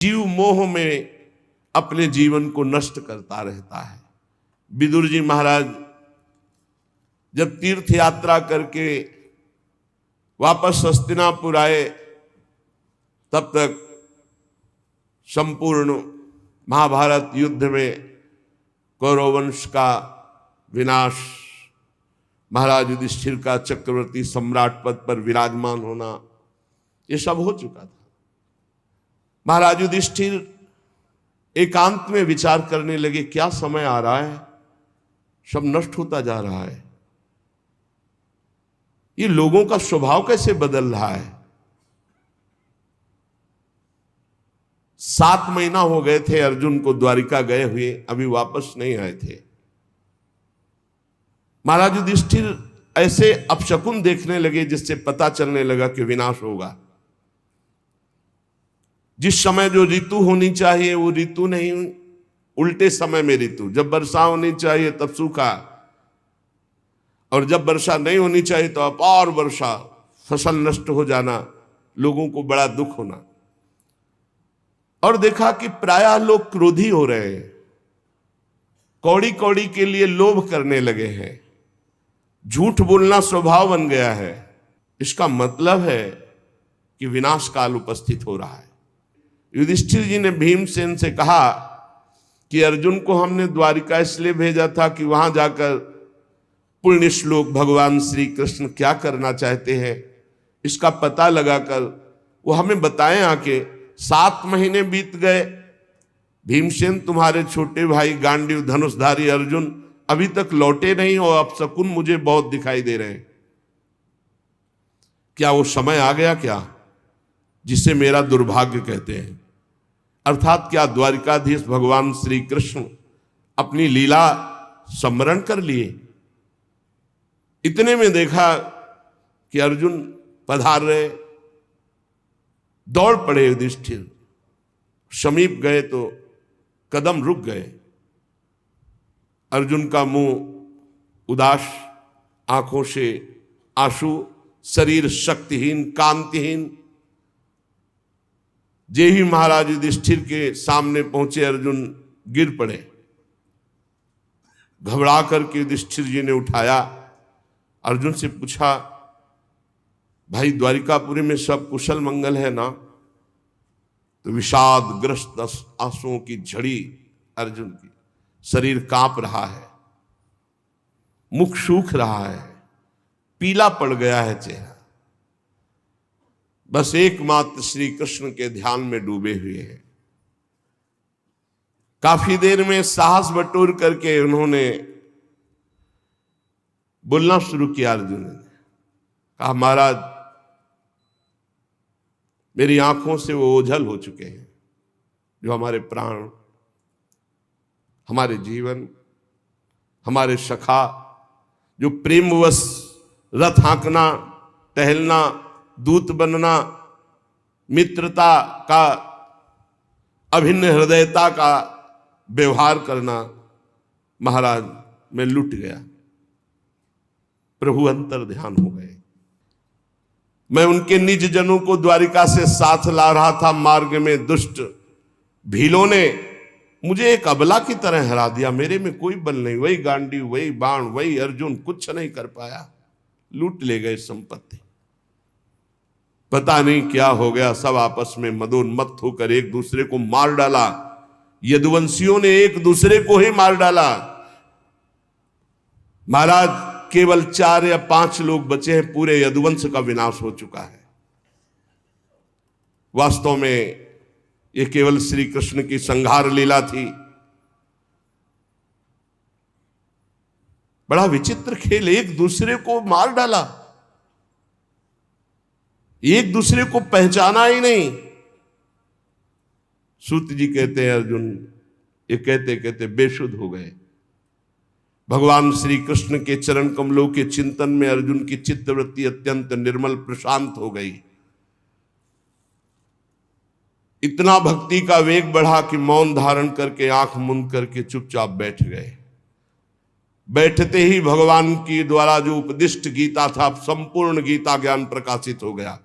जीव मोह में अपने जीवन को नष्ट करता रहता है। विदुर जी महाराज जब तीर्थ यात्रा करके वापस हस्तिनापुर आए, तब तक संपूर्ण महाभारत युद्ध में कौरव वंश का विनाश, महाराज युधिष्ठिर का चक्रवर्ती सम्राट पद पर विराजमान होना, ये सब हो चुका था। महाराज युधिष्ठिर एकांत में विचार करने लगे, क्या समय आ रहा है, सब नष्ट होता जा रहा है, ये लोगों का स्वभाव कैसे बदल रहा है। 7 महीना हो गए थे अर्जुन को द्वारिका गए हुए, अभी वापस नहीं आए थे। महाराज युधिष्ठिर ऐसे अपशकुन देखने लगे जिससे पता चलने लगा कि विनाश होगा। जिस समय जो ऋतु होनी चाहिए वो ऋतु नहीं, उल्टे समय में ऋतु। जब वर्षा होनी चाहिए तब सूखा, और जब वर्षा नहीं होनी चाहिए तो अपार वर्षा, फसल नष्ट हो जाना, लोगों को बड़ा दुख होना। और देखा कि प्रायः लोग क्रोधी हो रहे हैं, कौड़ी कौड़ी के लिए लोभ करने लगे हैं, झूठ बोलना स्वभाव बन गया है। इसका मतलब है कि विनाश काल उपस्थित हो रहा है। युधिष्ठिर जी ने भीमसेन से कहा कि अर्जुन को हमने द्वारिका इसलिए भेजा था कि वहां जाकर पुण्य श्लोक भगवान श्री कृष्ण क्या करना चाहते हैं इसका पता लगाकर वो हमें बताएं आके। 7 महीने बीत गए, भीमसेन तुम्हारे छोटे भाई गांडीव धनुषधारी अर्जुन अभी तक लौटे नहीं, और अपशकुन मुझे बहुत दिखाई दे रहे हैं। क्या वो समय आ गया क्या जिसे मेरा दुर्भाग्य कहते हैं? अर्थात क्या द्वारिकाधीश भगवान श्री कृष्ण अपनी लीला स्मरण कर लिए? इतने में देखा कि अर्जुन पधार रहे, दौड़ पड़े युधिष्ठिर। समीप गए तो कदम रुक गए। अर्जुन का मुंह उदास, आंखों से आंसू, शरीर शक्तिहीन, कांतिहीन। जे ही महाराज युधिष्ठिर के सामने पहुंचे अर्जुन गिर पड़े। घबरा करके युधिष्ठिर जी ने उठाया, अर्जुन से पूछा, भाई द्वारिकापुरी में सब कुशल मंगल है ना? तो विषादग्रस्त आंसुओं की झड़ी अर्जुन की, शरीर कांप रहा है, मुख सूख रहा है, पीला पड़ गया है चेहरा, बस एकमात्र श्री कृष्ण के ध्यान में डूबे हुए हैं। काफी देर में साहस बटोर करके उन्होंने बोलना शुरू किया। अर्जुन ने कहा, महाराज मेरी आंखों से वो ओझल हो चुके हैं जो हमारे प्राण, हमारे जीवन, हमारे सखा, जो प्रेमवश रथ हाँकना, टहलना, दूत बनना, मित्रता का, अभिन्न हृदयता का व्यवहार करना, महाराज मैं लुट गया। प्रभु अंतर ध्यान हो गए। मैं उनके निज जनों को द्वारिका से साथ ला रहा था, मार्ग में दुष्ट भीलों ने मुझे एक अबला की तरह हरा दिया। मेरे में कोई बल नहीं, वही गांडी, वही बाण, वही अर्जुन, कुछ नहीं कर पाया, लूट ले गए संपत्ति। पता नहीं क्या हो गया, सब आपस में मदोन्मत्त होकर एक दूसरे को मार डाला। यदुवंशियों ने एक दूसरे को ही मार डाला। महाराज केवल 4 या 5 लोग बचे हैं, पूरे यदुवंश का विनाश हो चुका है। वास्तव में यह केवल श्री कृष्ण की संहार लीला थी। बड़ा विचित्र खेल, एक दूसरे को मार डाला, एक दूसरे को पहचाना ही नहीं। सूत जी कहते हैं अर्जुन ये कहते कहते बेसुध हो गए। भगवान श्री कृष्ण के चरण कमलों के चिंतन में अर्जुन की चित्तवृत्ति अत्यंत निर्मल प्रशांत हो गई। इतना भक्ति का वेग बढ़ा कि मौन धारण करके आंख मूंद करके चुपचाप बैठ गए। बैठते ही भगवान की द्वारा जो उपदिष्ट गीता था, संपूर्ण गीता ज्ञान प्रकाशित हो गया।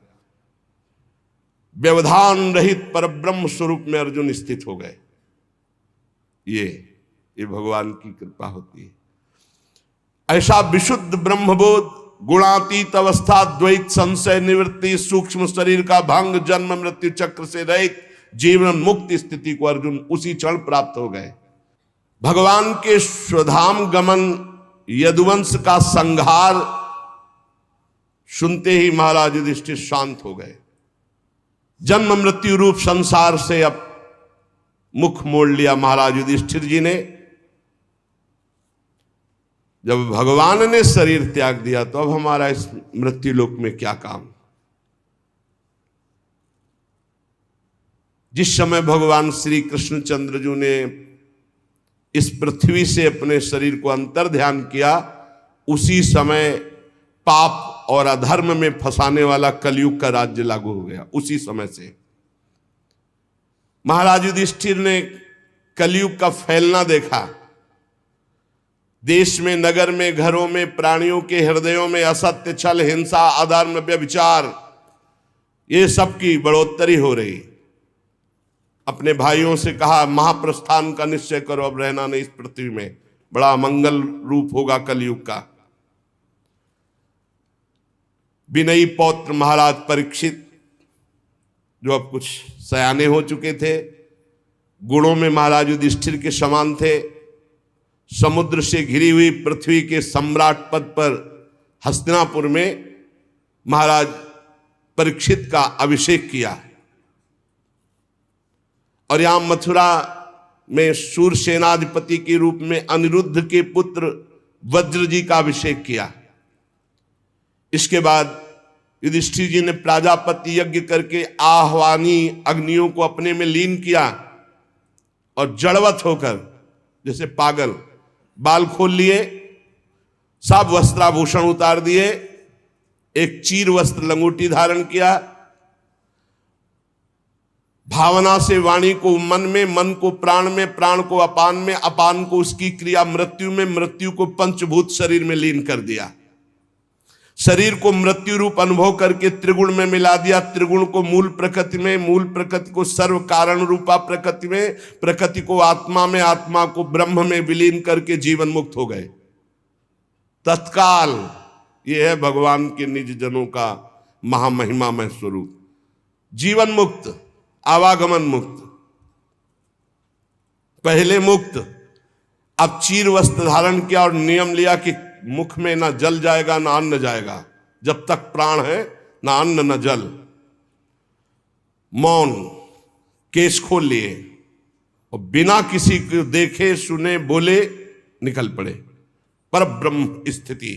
व्यवधान रहित परब्रह्म स्वरूप में अर्जुन स्थित हो गए। ये भगवान की कृपा होती है। ऐसा विशुद्ध ब्रह्मबोध, गुणातीत अवस्था, द्वैत संशय निवृत्ति, सूक्ष्म शरीर का भंग, जन्म मृत्यु चक्र से रहित जीवन मुक्त स्थिति को अर्जुन उसी क्षण प्राप्त हो गए। भगवान के स्वधाम गमन, यदुवंश का संहार सुनते ही महाराज युधिष्ठिर शांत हो गए। जन्म मृत्यु रूप संसार से अब मुख मोड़ लिया महाराज युधिष्ठिर जी ने। जब भगवान ने शरीर त्याग दिया तो अब हमारा इस मृत्यु लोक में क्या काम। जिस समय भगवान श्री कृष्णचंद्र जी ने इस पृथ्वी से अपने शरीर को अंतर ध्यान किया, उसी समय पाप और अधर्म में फंसाने वाला कलयुग का राज्य लागू हो गया। उसी समय से महाराज युधिष्ठिर ने कलयुग का फैलना देखा। देश में, नगर में, घरों में, प्राणियों के हृदयों में असत्य, छल, हिंसा, अधर्म, व्यभिचार, ये सब की बढ़ोतरी हो रही। अपने भाइयों से कहा महाप्रस्थान का निश्चय करो, अब रहना नहीं इस पृथ्वी में, बड़ा मंगल रूप होगा कलयुग का। विनयी पौत्र महाराज परीक्षित, जो अब कुछ सयाने हो चुके थे, गुणों में महाराज युधिष्ठिर के समान थे, समुद्र से घिरी हुई पृथ्वी के सम्राट पद पर हस्तिनापुर में महाराज परीक्षित का अभिषेक किया। और यहां मथुरा में शूरसेनाधिपति के रूप में अनिरुद्ध के पुत्र वज्र जी का अभिषेक किया। इसके बाद युधिष्ठिर जी ने प्राजापति यज्ञ करके आह्वानी अग्नियों को अपने में लीन किया और जड़वत होकर जैसे पागल बाल खोल लिए, सब वस्त्राभूषण उतार दिए, एक चीर वस्त्र लंगोटी धारण किया, भावना से वाणी को मन में, मन को प्राण में, प्राण को अपान में, अपान को उसकी क्रिया मृत्यु में, मृत्यु को पंचभूत शरीर में लीन कर दिया। शरीर को मृत्यु रूप अनुभव करके त्रिगुण में मिला दिया, त्रिगुण को मूल प्रकृति में, मूल प्रकृति को सर्व कारण रूपा प्रकृति में, प्रकृति को आत्मा में, आत्मा को ब्रह्म में विलीन करके जीवन मुक्त हो गए तत्काल। यह है भगवान के निज जनों का महामहिमामय स्वरूप। जीवन मुक्त, आवागमन मुक्त, पहले मुक्त, अब चीर वस्त्र धारण किया और नियम लिया कि मुख में ना जल जाएगा ना अन्न जाएगा, जब तक प्राण है ना अन्न ना जल। मौन, केश खोल लिए और बिना किसी को देखे सुने बोले निकल पड़े। पर ब्रह्म स्थिति,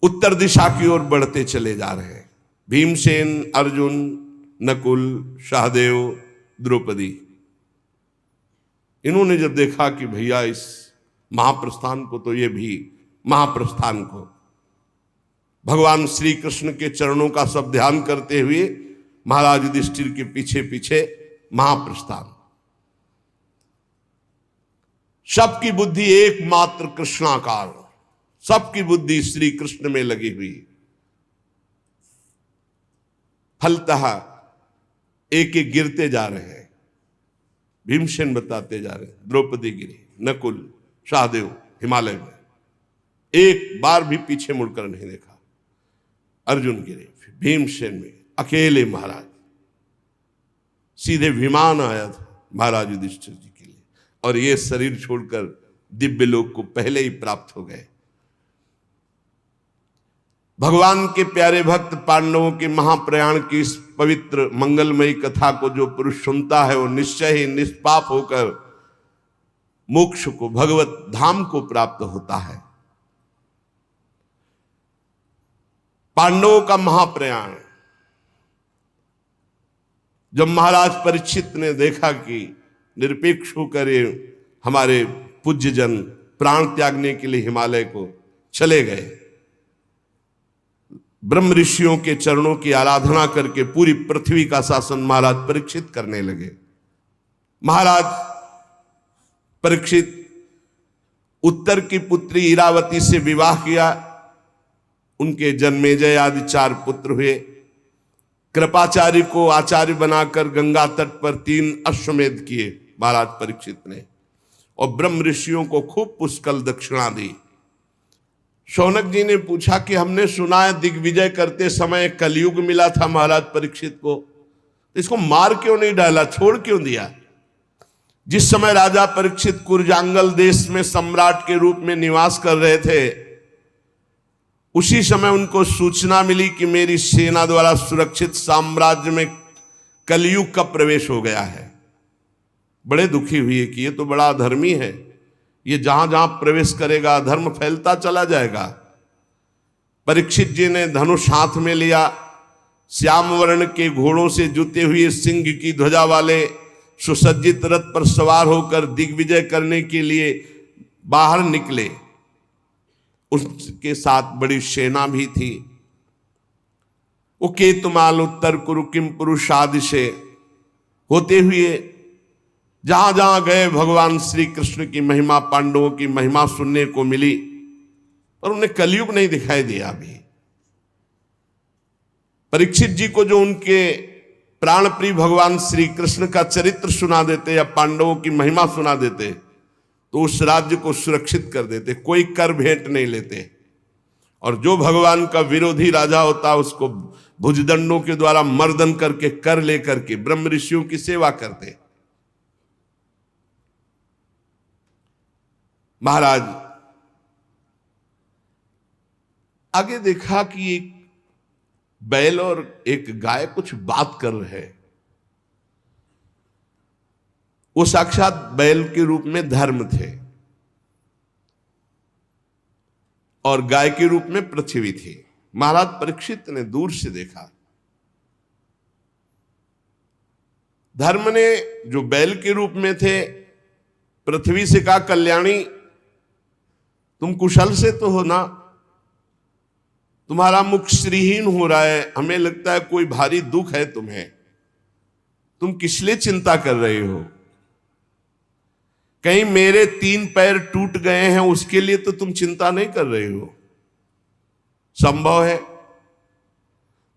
उत्तर दिशा की ओर बढ़ते चले जा रहे हैं। भीमसेन, अर्जुन, नकुल, सहदेव, द्रौपदी, इन्होंने जब देखा कि भैया इस महाप्रस्थान को, तो ये भी महाप्रस्थान को भगवान श्री कृष्ण के चरणों का सब ध्यान करते हुए महाराज युधिष्ठिर के पीछे पीछे महाप्रस्थान। सबकी बुद्धि एकमात्र कृष्णाकार, सबकी बुद्धि श्री कृष्ण में लगी हुई। फलतः एक एक गिरते जा रहे हैं। भीमसेन बताते जा रहे हैं, द्रौपदी गिरी, नकुल, सहदेव हिमालय में, एक बार भी पीछे मुड़कर नहीं देखा। अर्जुन गिरे, भीमसेन में अकेले महाराज, सीधे विमान आया था महाराज युधिष्ठिर जी के लिए, और ये शरीर छोड़कर दिव्य लोक को पहले ही प्राप्त हो गए। भगवान के प्यारे भक्त पांडवों के महाप्रयाण की इस पवित्र मंगलमयी कथा को जो पुरुष सुनता है, वो निश्चय ही निष्पाप होकर मोक्ष को, भगवत धाम को प्राप्त होता है। पांडवों का महाप्रयाण, जब महाराज परीक्षित ने देखा कि निरपेक्ष होकर हमारे पूज्य जन प्राण त्यागने के लिए हिमालय को चले गए, ब्रह्म ऋषियों के चरणों की आराधना करके पूरी पृथ्वी का शासन महाराज परीक्षित करने लगे। महाराज परीक्षित उत्तर की पुत्री इरावती से विवाह किया, उनके जन्मेजय आदि 4 पुत्र हुए। कृपाचार्य को आचार्य बनाकर गंगा तट पर 3 अश्वमेध किए महाराज परीक्षित ने, और ब्रह्म ऋषियों को खूब पुष्कल दक्षिणा दी। शौनक जी ने पूछा कि हमने सुना है दिग्विजय करते समय कलयुग मिला था महाराज परीक्षित को, इसको मार क्यों नहीं डाला, छोड़ क्यों दिया? जिस समय राजा परीक्षित कुरजांगल देश में सम्राट के रूप में निवास कर रहे थे, उसी समय उनको सूचना मिली कि मेरी सेना द्वारा सुरक्षित साम्राज्य में कलयुग का प्रवेश हो गया है। बड़े दुखी हुए कि ये तो बड़ा अधर्मी है, ये जहां जहां प्रवेश करेगा धर्म फैलता चला जाएगा। परीक्षित जी ने धनुष हाथ में लिया, श्याम वर्ण के घोड़ों से जुते हुए सिंह की ध्वजा वाले सुसज्जित रथ पर सवार होकर दिग्विजय करने के लिए बाहर निकले। उसके साथ बड़ी सेना भी थी। वो केतुमाल उत्तर कुरु किम पुरुषादिशे होते हुए जहां जहां गए भगवान श्री कृष्ण की महिमा, पांडवों की महिमा सुनने को मिली, पर उन्हें कलयुग नहीं दिखाई दिया। अभी परीक्षित जी को जो उनके प्राण प्रिय भगवान श्री कृष्ण का चरित्र सुना देते या पांडवों की महिमा सुना देते तो उस राज्य को सुरक्षित कर देते, कोई कर भेंट नहीं लेते। और जो भगवान का विरोधी राजा होता उसको भुजदंडों के द्वारा मर्दन करके कर लेकर के ब्रह्म ऋषियों की सेवा करते। महाराज आगे देखा कि एक बैल और एक गाय कुछ बात कर रहे हैं। वो साक्षात बैल के रूप में धर्म थे और गाय के रूप में पृथ्वी थी। महाराज परीक्षित ने दूर से देखा, धर्म ने जो बैल के रूप में थे पृथ्वी से कहा, कल्याणी तुम कुशल से तो हो ना, तुम्हारा मुख श्रीहीन हो रहा है, हमें लगता है कोई भारी दुख है तुम्हें, तुम किस लिए चिंता कर रहे हो? कहीं मेरे 3 पैर टूट गए हैं उसके लिए तो तुम चिंता नहीं कर रहे हो? संभव है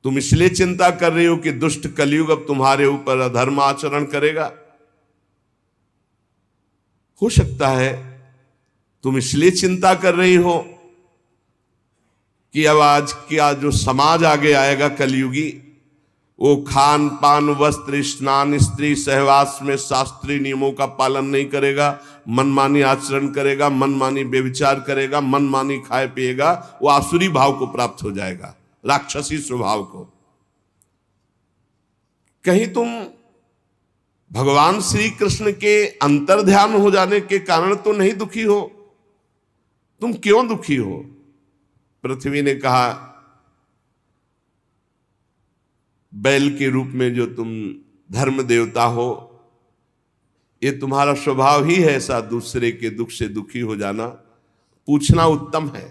तुम इसलिए चिंता कर रही हो कि दुष्ट कलयुग अब तुम्हारे ऊपर अधर्म आचरण करेगा। हो सकता है तुम इसलिए चिंता कर रही हो कि अब आज क्या जो समाज आगे आएगा कलयुगी, वो खान पान वस्त्र स्नान स्त्री सहवास में शास्त्रीय नियमों का पालन नहीं करेगा, मनमानी आचरण करेगा, मनमानी व्यभिचार करेगा, मनमानी खाए पिएगा, वो आसुरी भाव को प्राप्त हो जाएगा, राक्षसी स्वभाव को। कहीं तुम भगवान श्री कृष्ण के अंतर्ध्यान हो जाने के कारण तो नहीं दुखी हो? तुम क्यों दुखी हो? पृथ्वी ने कहा, बैल के रूप में जो तुम धर्म देवता हो, ये तुम्हारा स्वभाव ही है ऐसा, दूसरे के दुख से दुखी हो जाना। पूछना उत्तम है,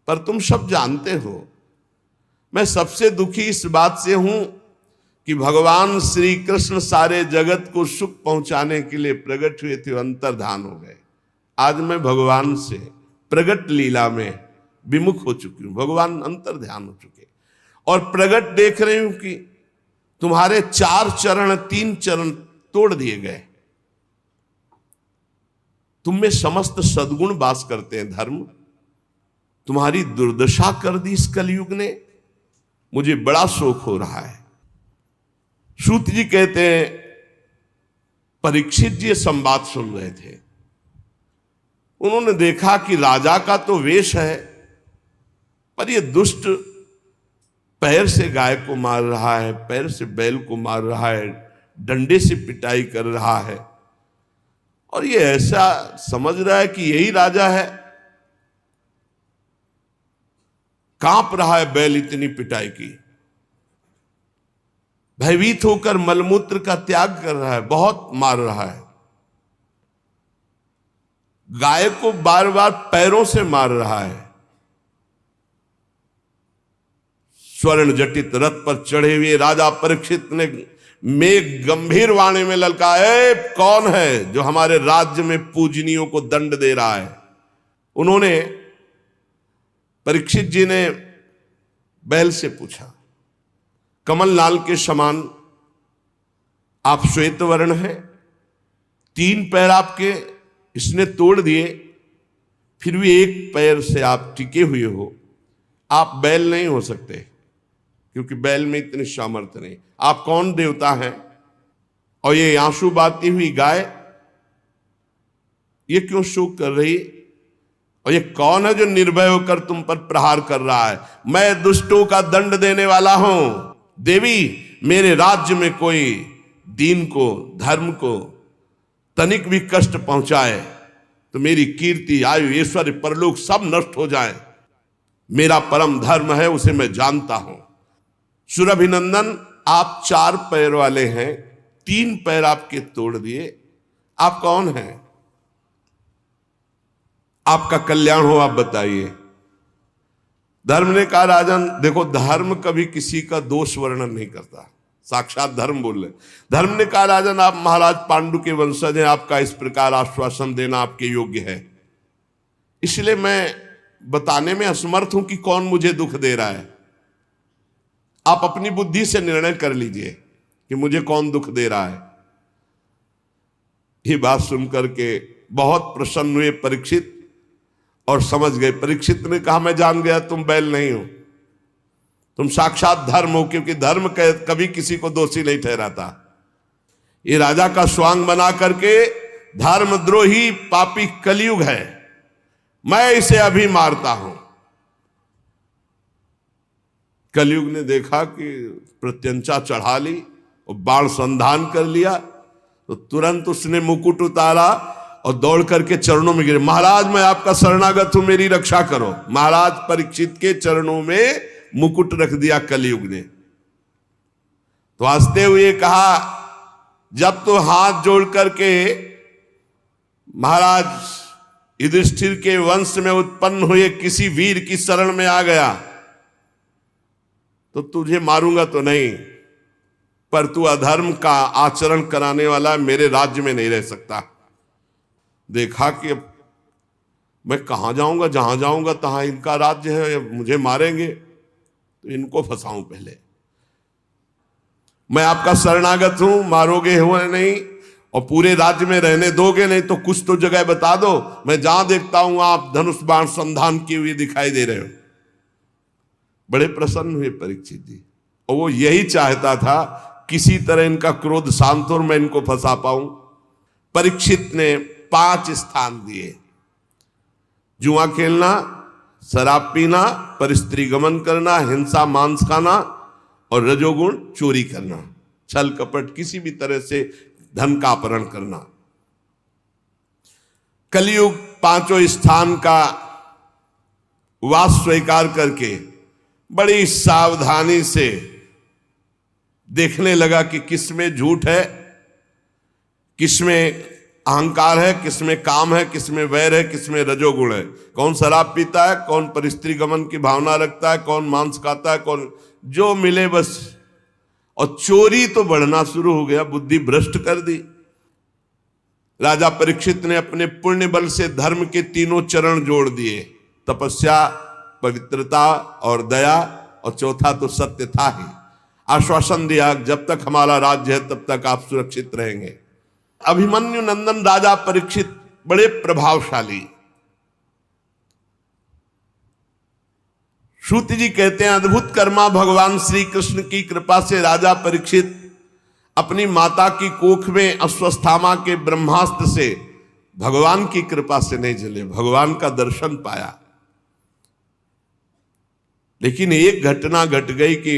पर तुम सब जानते हो मैं सबसे दुखी इस बात से हूं कि भगवान श्री कृष्ण सारे जगत को सुख पहुंचाने के लिए प्रकट हुए थे, अंतर्धान हो गए। आज मैं भगवान से प्रगट लीला में विमुख हो चुकी हूं, भगवान अंतर्ध्यान हो चुके और प्रगट देख रही हूं कि तुम्हारे 4 चरण 3 चरण तोड़ दिए गए। तुम में समस्त सद्गुण वास करते हैं धर्म, तुम्हारी दुर्दशा कर दी इस कलयुग ने, मुझे बड़ा शोक हो रहा है। सूत जी कहते हैं परीक्षित जी संवाद सुन रहे थे, उन्होंने देखा कि राजा का तो वेश है पर ये दुष्ट पैर से गाय को मार रहा है, पैर से बैल को मार रहा है, डंडे से पिटाई कर रहा है और ये ऐसा समझ रहा है कि यही राजा है। कांप रहा है बैल इतनी पिटाई की, भयभीत होकर मलमूत्र का त्याग कर रहा है, बहुत मार रहा है। गाय को बार बार पैरों से मार रहा है। स्वर्ण जटित रथ पर चढ़े हुए राजा परीक्षित ने मेघ गंभीर वाणी में ललकाया, कौन है जो हमारे राज्य में पूजनियों को दंड दे रहा है? उन्होंने परीक्षित जी ने बैल से पूछा, कमल लाल के समान आप श्वेत वर्ण है, 3 पैर आपके इसने तोड़ दिए, फिर भी एक पैर से आप टिके हुए हो। आप बैल नहीं हो सकते, क्योंकि बैल में इतनी सामर्थ्य नहीं। आप कौन देवता हैं? और ये आंसू बहाती हुई गाय, ये क्यों शोक कर रही? और ये कौन है जो निर्भय होकर तुम पर प्रहार कर रहा है? मैं दुष्टों का दंड देने वाला हूं। देवी, मेरे राज्य में कोई दीन को, धर्म को तनिक भी कष्ट पहुंचाए तो मेरी कीर्ति, आयु, ऐश्वर्य, परलोक सब नष्ट हो जाए। मेरा परम धर्म है, उसे मैं जानता हूं। सुरभिनंदन, आप 4 पैर वाले हैं, 3 पैर आपके तोड़ दिए। आप कौन हैं? आपका कल्याण हो, आप बताइए। धर्म ने कहा, राजन देखो, धर्म कभी किसी का दोष वर्णन नहीं करता, साक्षात धर्म बोल रहे। धर्म ने कहा, राजन आप महाराज पांडु के वंशज हैं, आपका इस प्रकार आश्वासन देना आपके योग्य है, इसलिए मैं बताने में असमर्थ हूं कि कौन मुझे दुख दे रहा है। आप अपनी बुद्धि से निर्णय कर लीजिए कि मुझे कौन दुख दे रहा है। ये बात सुनकर के बहुत प्रसन्न हुए परीक्षित और समझ गए। परीक्षित ने कहा, मैं जान गया तुम बैल नहीं हो, तुम साक्षात धर्म हो, क्योंकि धर्म कभी किसी को दोषी नहीं ठहराता। ये राजा का स्वांग बना करके धर्मद्रोही पापी कलयुग है, मैं इसे अभी मारता हूं। कलयुग ने देखा कि प्रत्यंचा चढ़ा ली और बाण संधान कर लिया, तो तुरंत उसने मुकुट उतारा और दौड़ करके चरणों में गिरे। महाराज मैं आपका शरणागत हूं, मेरी रक्षा करो। महाराज परीक्षित के चरणों में मुकुट रख दिया कलयुग ने। तो हंसते हुए कहा, जब तो हाथ जोड़ करके महाराज युधिष्ठिर के वंश में उत्पन्न हुए किसी वीर की शरण में आ गया तो तुझे मारूंगा तो नहीं, पर तू अधर्म का आचरण कराने वाला मेरे राज्य में नहीं रह सकता। देखा कि अब मैं कहां जाऊंगा, जहां जाऊंगा तहां इनका राज्य है, मुझे मारेंगे, तो इनको फंसाऊं पहले। मैं आपका शरणागत हूं, मारोगे हुए नहीं और पूरे राज्य में रहने दोगे नहीं, तो कुछ तो जगह बता दो, मैं जहां देखता हूं आप धनुष बाण संधान किए हुए दिखाई दे रहे हो। बड़े प्रसन्न हुए परीक्षित जी, और वो यही चाहता था किसी तरह इनका क्रोध शांत हो और मैं इनको फंसा पाऊं। परीक्षित ने 5 स्थान दिए: जुआ खेलना, शराब पीना, परस्त्री गमन करना, हिंसा, मांस खाना और रजोगुण चोरी करना, छल कपट, किसी भी तरह से धन का अपहरण करना। कलयुग 5 स्थान का वास स्वीकार करके बड़ी सावधानी से देखने लगा कि किसमें झूठ है, किसमें अहंकार है, किसमें काम है, किसमें वैर है, किसमें रजोगुण है। कौन शराब पीता है, कौन परस्त्री गमन की भावना रखता है, कौन मांस खाता है, कौन जो मिले बस। और चोरी तो बढ़ना शुरू हो गया, बुद्धि भ्रष्ट कर दी। राजा परीक्षित ने अपने पुण्य बल से धर्म के 3 चरण जोड़ दिए: तपस्या, पवित्रता और दया, और चौथा तो सत्य था ही। आश्वासन दिया, जब तक हमारा राज्य है तब तक आप सुरक्षित रहेंगे। अभिमन्यु नंदन राजा परीक्षित बड़े प्रभावशाली। श्रुत जी कहते हैं, अद्भुत कर्मा भगवान श्री कृष्ण की कृपा से राजा परीक्षित अपनी माता की कोख में अश्वस्थामा के ब्रह्मास्त्र से भगवान की कृपा से नहीं जले, भगवान का दर्शन पाया। लेकिन एक घटना घट गई कि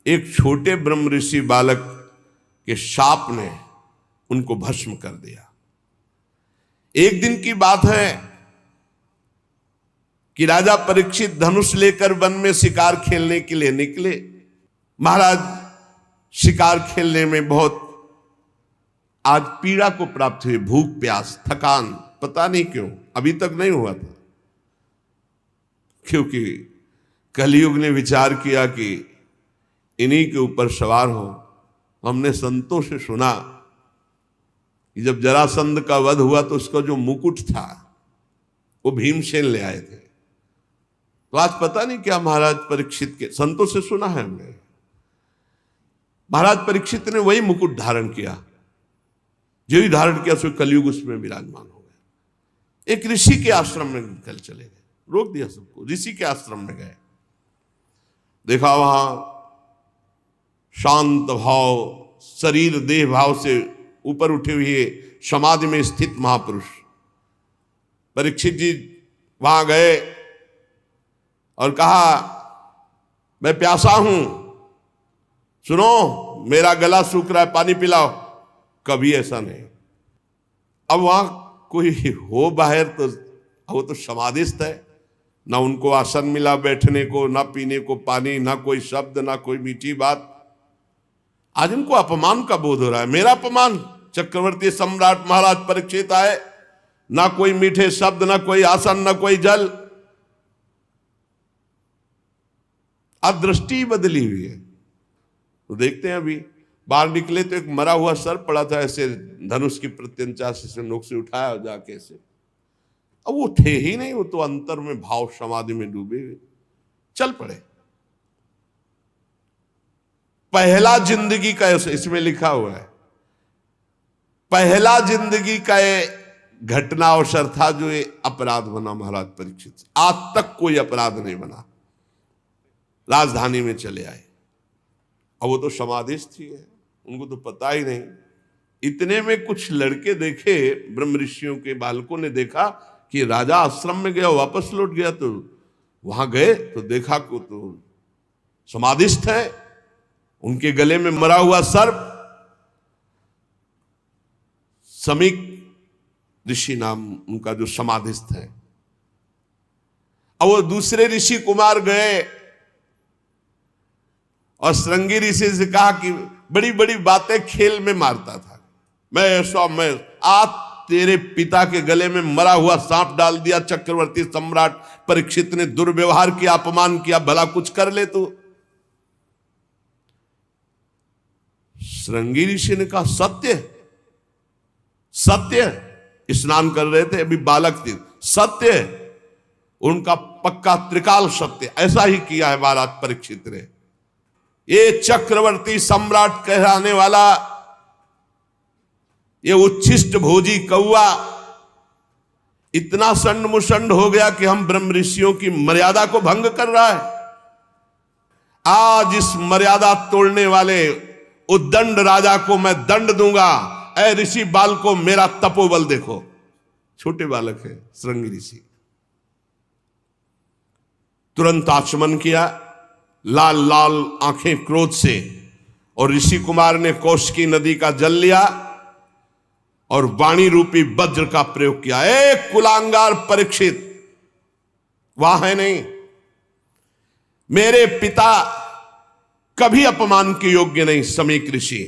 एक छोटे ब्रह्म ऋषि बालक के शाप ने उनको भस्म कर दिया। एक दिन की बात है कि राजा परीक्षित धनुष लेकर वन में शिकार खेलने के लिए निकले। महाराज शिकार खेलने में बहुत आज पीड़ा को प्राप्त हुई, भूख, प्यास, थकान, पता नहीं क्यों अभी तक नहीं हुआ था, क्योंकि कलयुग ने विचार किया कि इन्हीं के ऊपर सवार हो। हमने संतों से सुना कि जब जरासंध का वध हुआ तो उसका जो मुकुट था वो भीमसेन ले आए थे। तो आज पता नहीं क्या महाराज परीक्षित के, संतों से सुना है हमने, महाराज परीक्षित ने वही मुकुट धारण किया, जो ही धारण किया सो कलयुग उसमें विराजमान हो गया। एक ऋषि के आश्रम में निकल चले गए, रोक दिया सबको, ऋषि के आश्रम में गए, देखा वहां शांत भाव, शरीर देह भाव से ऊपर उठे हुए समाधि में स्थित महापुरुष। परीक्षित जी वहां गए और कहा, मैं प्यासा हूं, सुनो मेरा गला सूख रहा है, पानी पिलाओ। कभी ऐसा नहीं। अब वहां कोई हो बाहर तो वो तो समाधिस्थ है, ना उनको आसन मिला बैठने को, ना पीने को पानी, ना कोई शब्द, ना कोई मीठी बात। आज उनको अपमान का बोध हो रहा है, मेरा अपमान। चक्रवर्ती सम्राट महाराज परीक्षित आए, ना कोई मीठे शब्द, ना कोई आसन, ना कोई जल। अब दृष्टि बदली हुई है। तो देखते हैं अभी बाहर निकले तो एक मरा हुआ सर पड़ा था, ऐसे धनुष की प्रत्यंचा से नोक से उठाया जाके ऐसे। अब वो थे ही नहीं, वो तो अंतर में भाव समाधि में डूबे हुए चल पड़े। पहला जिंदगी का, इसमें लिखा हुआ है, पहला जिंदगी का घटना अवसर था जो ये अपराध बना महाराज परीक्षित। आज तक कोई अपराध नहीं बना। राजधानी में चले आए, अब वो तो समाधिस्थ ही है, उनको तो पता ही नहीं। इतने में कुछ लड़के देखे, ब्रह्म ऋषियों के बालकों ने देखा कि राजा आश्रम में गया, वापस लौट गया। तो वहां गए तो देखा को तो समाधिस्थ है, उनके गले में मरा हुआ सर्प। समीक ऋषि नाम उनका जो समाधिस्थ है। अब वो दूसरे ऋषि कुमार गए और श्रृंगी ऋषि से कहा कि बड़ी बड़ी बातें खेल में मारता था, मैं आज तेरे पिता के गले में मरा हुआ सांप डाल दिया। चक्रवर्ती सम्राट परीक्षित ने दुर्व्यवहार किया, अपमान किया, भला कुछ कर ले तू। श्रृंगी ऋषि ने कहा, सत्य सत्य। स्नान कर रहे थे, अभी बालक थे, सत्य। उनका पक्का त्रिकाल सत्य, ऐसा ही किया है महाराज परीक्षित ने। ये चक्रवर्ती सम्राट कहलाने वाला ये उच्छिष्ट भोजी कौआ इतना संड मुसंड हो गया कि हम ब्रह्म ऋषियों की मर्यादा को भंग कर रहा है। आज इस मर्यादा तोड़ने वाले उद्दंड राजा को मैं दंड दूंगा। ऐ ऋषि बाल को मेरा तपोबल देखो। छोटे बालक है श्रृंगी ऋषि। तुरंत आचमन किया, लाल लाल आंखें क्रोध से, और ऋषि कुमार ने कौशिकी नदी का जल लिया और वाणी रूपी वज्र का प्रयोग किया। एक कुलांगार परीक्षित वहां है नहीं। मेरे पिता कभी अपमान के योग्य नहीं। समीक ऋषि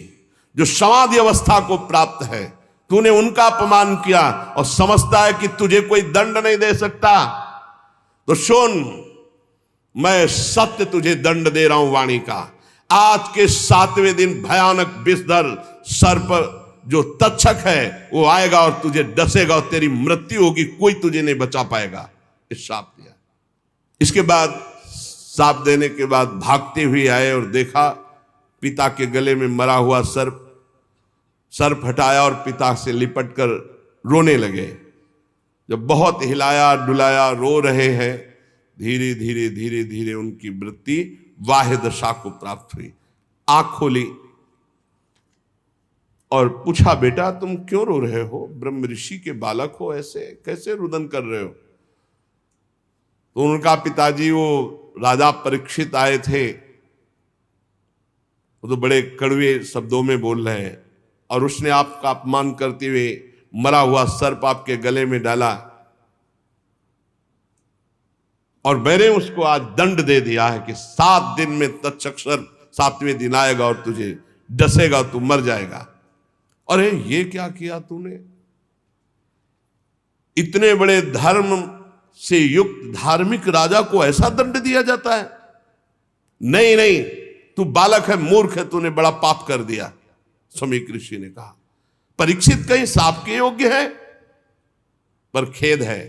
जो समाधि अवस्था को प्राप्त है, तूने उनका अपमान किया और समझता है कि तुझे कोई दंड नहीं दे सकता। तो सुन, मैं सत्य तुझे दंड दे रहा हूं वाणी का। आज के 7वें दिन भयानक विषधर सर्प जो तक्षक है वो आएगा और तुझे डसेगा और तेरी मृत्यु होगी, कोई तुझे नहीं बचा पाएगा। इस शाप दिया। इसके बाद शाप देने के बाद भागते हुए आए और देखा पिता के गले में मरा हुआ सर्प हटाया और पिता से लिपट कर रोने लगे। जब बहुत हिलाया डुलाया, रो रहे हैं, धीरे धीरे धीरे धीरे उनकी वृत्ति वाह्य दशा को प्राप्त हुई। आंख खोली और पूछा, बेटा तुम क्यों रो रहे हो? ब्रह्म ऋषि के बालक हो, ऐसे कैसे रुदन कर रहे हो? तो उनका पिताजी वो राजा परीक्षित आए थे, वो तो बड़े कड़वे शब्दों में बोल रहे हैं, और उसने आपका अपमान करते हुए मरा हुआ सर्प आपके गले में डाला, और मैंने उसको आज दंड दे दिया है कि 7 दिन में तक्षक सर्प 7वें दिन आएगा और तुझे डसेगा, तू मर जाएगा। अरे ये क्या किया तूने? इतने बड़े धर्म से युक्त धार्मिक राजा को ऐसा दंड दिया जाता है? नहीं नहीं, तू बालक है, मूर्ख है, तूने बड़ा पाप कर दिया। समीक ऋषि ने कहा, परीक्षित कहीं शाप के योग्य है? पर खेद है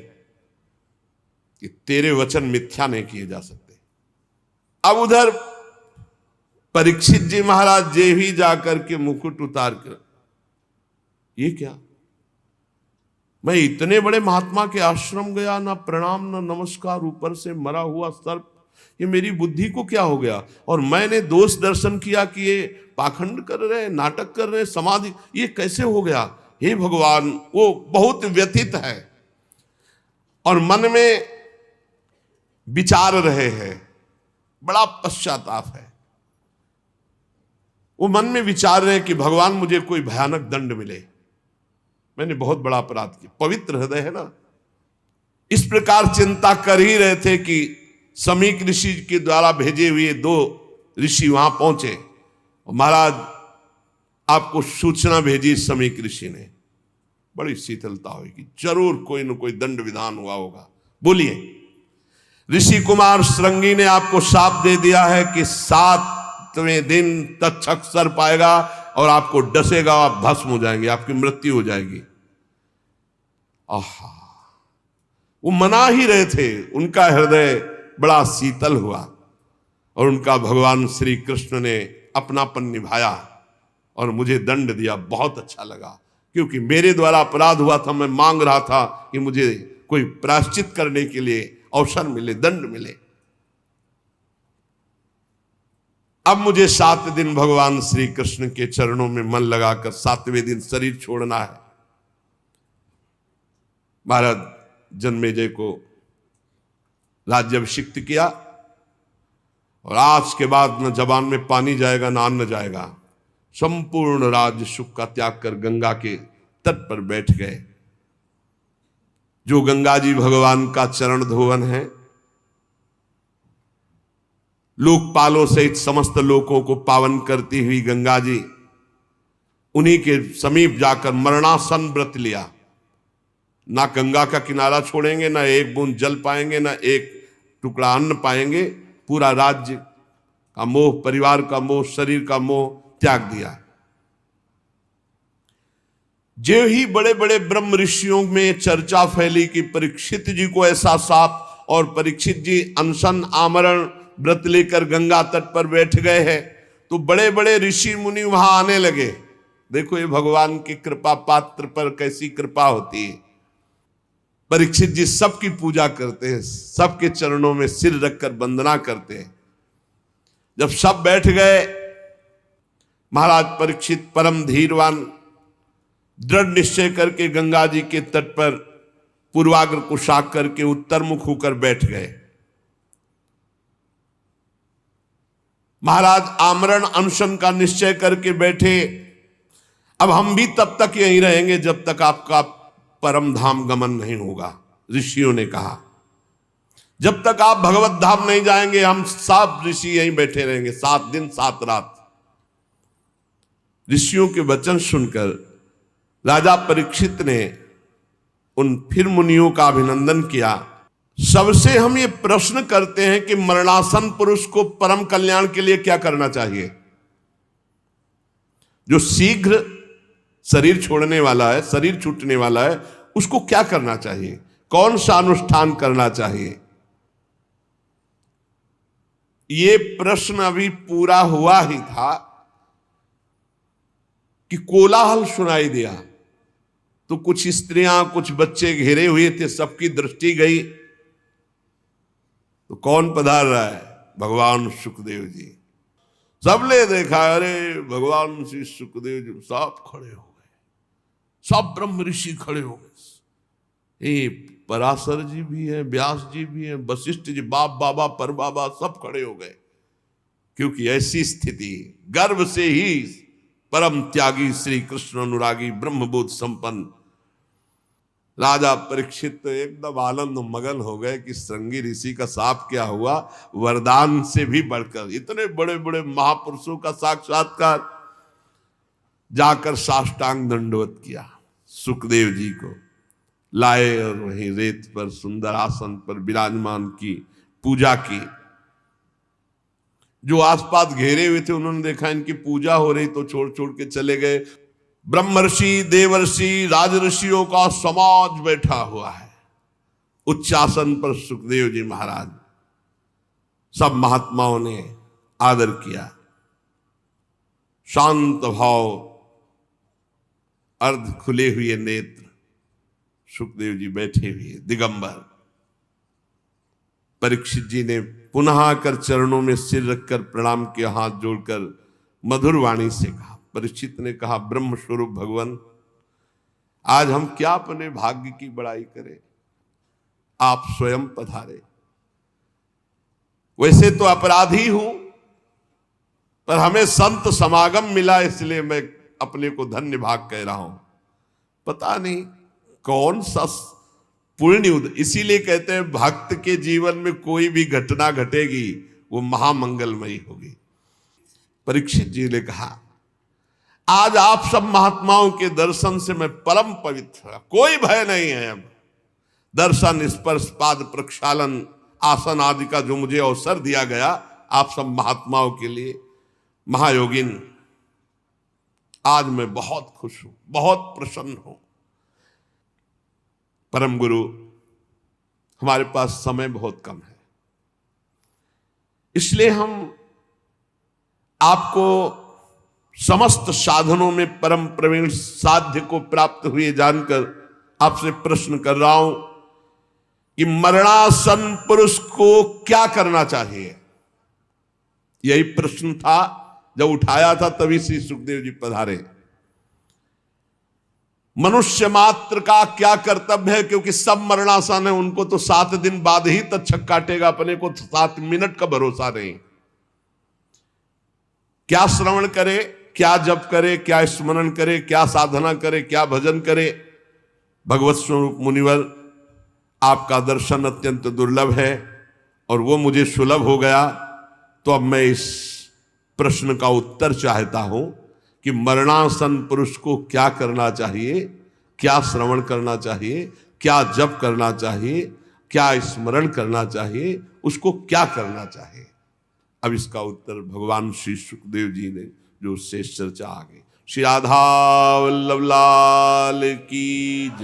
कि तेरे वचन मिथ्या नहीं किए जा सकते। अब उधर परीक्षित जी महाराज जे ही जाकर के मुकुट उतार कर, ये क्या, मैं इतने बड़े महात्मा के आश्रम गया, ना प्रणाम ना नमस्कार, ऊपर से मरा हुआ सर्प, ये मेरी बुद्धि को क्या हो गया, और मैंने दोष दर्शन किया कि ये पाखंड कर रहे, नाटक कर रहे, समाधि, ये कैसे हो गया। हे भगवान, वो बहुत व्यथित है और मन में विचार रहे हैं, बड़ा पश्चाताप है। वो मन में विचार रहे कि भगवान मुझे कोई भयानक दंड मिले, मैंने बहुत बड़ा अपराध किया। पवित्र हृदय है ना, इस प्रकार चिंता कर ही रहे थे कि समीक ऋषि के द्वारा भेजे हुए 2 ऋषि वहां पहुंचे। महाराज आपको सूचना भेजी समीक ऋषि ने, बड़ी शीतलता होगी, जरूर कोई न कोई दंड विधान हुआ होगा। बोलिए। ऋषि कुमार श्रृंगी ने आपको शाप दे दिया है कि 7वें दिन तक्षक सर्प आएगा और आपको डसेगा, आप भस्म हो जाएंगे, आपकी मृत्यु हो जाएगी। आहा, वो मना ही रहे थे, उनका हृदय बड़ा शीतल हुआ और उनका भगवान श्री कृष्ण ने अपनापन निभाया और मुझे दंड दिया। बहुत अच्छा लगा, क्योंकि मेरे द्वारा अपराध हुआ था, मैं मांग रहा था कि मुझे कोई प्रायश्चित करने के लिए अवसर मिले, दंड मिले। अब मुझे 7 दिन भगवान श्री कृष्ण के चरणों में मन लगाकर 7वें दिन शरीर छोड़ना है। महाराज जन्मेजय को राज्याभिषिक्त किया और आज के बाद न जबान में पानी जाएगा न अन्न जाएगा। संपूर्ण राज्य सुख का त्याग कर गंगा के तट पर बैठ गए। जो गंगा जी भगवान का चरण धोवन है, लोकपालों सहित समस्त लोकों को पावन करती हुई गंगा जी, उन्हीं के समीप जाकर मरणासन व्रत लिया। ना गंगा का किनारा छोड़ेंगे, ना एक बूंद जल पाएंगे, ना एक टुकड़ा अन्न पाएंगे। पूरा राज्य का मोह, परिवार का मोह, शरीर का मोह त्याग दिया। जो ही बड़े बड़े ब्रह्म ऋषियों में चर्चा फैली कि परीक्षित जी को ऐसा साप, और परीक्षित जी अनशन आमरण व्रत लेकर गंगा तट पर बैठ गए हैं, तो बड़े बड़े ऋषि मुनि वहां आने लगे। देखो ये भगवान की कृपा, पात्र पर कैसी कृपा होती है। परीक्षित जी सबकी पूजा करते हैं, सबके चरणों में सिर रखकर वंदना करते हैं। जब सब बैठ गए, महाराज परीक्षित परम धीरवान दृढ़ निश्चय करके गंगा जी के तट पर पूर्वाग्र को शाक करके उत्तर मुख होकर बैठ गए। महाराज आमरण अनशन का निश्चय करके बैठे। अब हम भी तब तक यहीं रहेंगे जब तक आपका परम धाम गमन नहीं होगा। ऋषियों ने कहा जब तक आप भगवत धाम नहीं जाएंगे, हम सब ऋषि यहीं बैठे रहेंगे 7 दिन 7 रात। ऋषियों के वचन सुनकर राजा परीक्षित ने उन फिर मुनियों का अभिनंदन किया। सबसे हम ये प्रश्न करते हैं कि मरणासन पुरुष को परम कल्याण के लिए क्या करना चाहिए। जो शीघ्र शरीर छोड़ने वाला है, शरीर छूटने वाला है, उसको क्या करना चाहिए, कौन सा अनुष्ठान करना चाहिए। ये प्रश्न अभी पूरा हुआ ही था कि कोलाहल सुनाई दिया। तो कुछ स्त्रियां, कुछ बच्चे घेरे हुए थे, सबकी दृष्टि गई। तो कौन पधार रहा है? भगवान सुखदेव जी। सबने देखा, अरे भगवान श्री सुखदेव जी सब खड़े हो गए, सब ब्रह्म ऋषि खड़े हो गए। पराशर जी भी हैं, व्यास जी भी हैं, वशिष्ठ जी, बाप बाबा पर बाबा सब खड़े हो गए। क्योंकि ऐसी स्थिति, गर्भ से ही परम त्यागी श्री कृष्ण अनुरागी ब्रह्मबोध संपन्न राजा परीक्षित एकदम आनंद मगन हो गए कि श्रृंगी ऋषि का साप क्या हुआ। वरदान से भी बढ़कर इतने बड़े बड़े महापुरुषों का साक्षात्कार। जाकर साष्टांग दंडवत किया, सुखदेव जी को लाए और वहीं रेत पर सुंदर आसन पर विराजमान की, पूजा की। जो आसपास घेरे हुए थे उन्होंने देखा इनकी पूजा हो रही तो छोड़ छोड़ के चले गए। ब्रह्मर्षि, देवर्षि, राजऋषियों का समाज बैठा हुआ है उच्चासन पर। सुखदेव जी महाराज, सब महात्माओं ने आदर किया। शांत भाव, अर्ध खुले हुए नेत्र, सुखदेव जी बैठे हुए दिगंबर। परीक्षित जी ने पुनः आकर चरणों में सिर रखकर प्रणाम किया, हाथ जोड़कर मधुर वाणी से कहा। परीक्षित ने कहा, ब्रह्म स्वरूप भगवान, आज हम क्या अपने भाग्य की बड़ाई करें, आप स्वयं पधारे। वैसे तो अपराधी हूं, पर हमें संत समागम मिला, इसलिए मैं अपने को धन्य भाग कह रहा हूं। पता नहीं कौन सा पुण्य, इसीलिए कहते हैं भक्त के जीवन में कोई भी घटना घटेगी वो महामंगलमयी होगी। परीक्षित जी ने कहा, आज आप सब महात्माओं के दर्शन से मैं परम पवित्र, कोई भय नहीं है। अब दर्शन, स्पर्श, पाद प्रक्षालन, आसन आदि का जो मुझे अवसर दिया गया आप सब महात्माओं के लिए, महायोगिन, आज मैं बहुत खुश हूं, बहुत प्रसन्न हूं। परम गुरु, हमारे पास समय बहुत कम है, इसलिए हम आपको समस्त साधनों में परम प्रवीण साध्य को प्राप्त हुए जानकर आपसे प्रश्न कर रहा हूं कि मरणासन पुरुष को क्या करना चाहिए। यही प्रश्न था जब उठाया था, तभी श्री सुखदेव जी पधारे। मनुष्य मात्र का क्या कर्तव्य है, क्योंकि सब मरणासन है, उनको तो 7 दिन बाद ही तक्षक काटेगा, अपने को 7 मिनट का भरोसा नहीं। क्या श्रवण करे, क्या जप करे, क्या स्मरण करे, क्या साधना करे, क्या भजन करे। भगवत स्वरूप मुनिवर, आपका दर्शन अत्यंत दुर्लभ है और वो मुझे सुलभ हो गया, तो अब मैं इस प्रश्न का उत्तर चाहता हूं कि मरणासन पुरुष को क्या करना चाहिए, क्या श्रवण करना चाहिए, क्या जप करना चाहिए, क्या स्मरण करना चाहिए, उसको क्या करना चाहिए। अब इसका उत्तर भगवान श्री सुखदेव जी ने जो शेष चर्चा आ गई। श्री राधा वल्लभ लाल की जय।